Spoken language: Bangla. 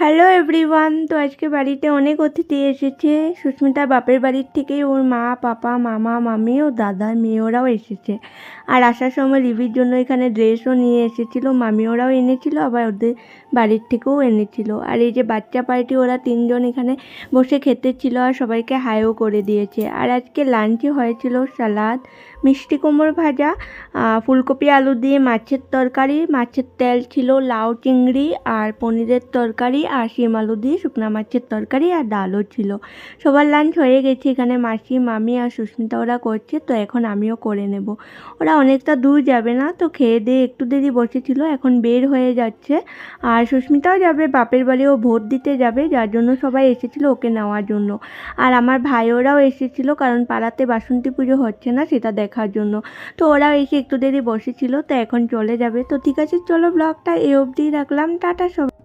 Hello everyone. তো আজকে বাড়িতে অনেক অতিথি এসেছে। সুস্মিতার বাপের বাড়ির থেকেই ওর মা, পাপা, মামা, মামি ও দাদা, মেয়েরাও এসেছে। আর আসার সময় লিভির জন্য এখানে ড্রেসও নিয়ে এসেছিল। মামি ওরাও এনেছিল, আবার ওদের বাড়ির থেকেও এনেছিল। আর এই যে বাচ্চা পার্টি, ওরা তিনজন এখানে বসে খেতে ছিল আর সবাইকে হাইও করে দিয়েছে। আর আজকে লাঞ্চে হয়েছিল সালাদ, মিষ্টি কুমড়ো ভাজা, ফুলকপি আলু দিয়ে মাছের তরকারি, মাছের তেল ছিল, লাউ চিংড়ি আর পনিরের তরকারি আর শিম আলু দিয়ে শুকনা মাছের তরকারি আর ডালও ছিল। সবার লাঞ্চ হয়ে গেছে। এখানে মাসি, মামি আর সুস্মিতা ওরা করছে, তো এখন আমিও করে নেব। ওরা অনেকটা দূর যাবে না, তো খেয়ে দিয়ে একটু দেরি বসেছিল, এখন বের হয়ে যাচ্ছে। আর সুস্মিতাও যাবে বাপের বাড়ি, ও ভোট দিতে যাবে, যার জন্য সবাই এসেছিল ওকে নেওয়ার জন্য। আর আমার ভাইওরাও এসেছিল, কারণ পাড়াতে বাসন্তী পুজো হচ্ছে না সেটা দেখার জন্য। তো ওরাও এসে একটু দেরি বসেছিল, তো এখন চলে যাবে। তো ঠিক আছে, চলো ব্লগটা এই অবধিই রাখলাম। টাটা সবাই।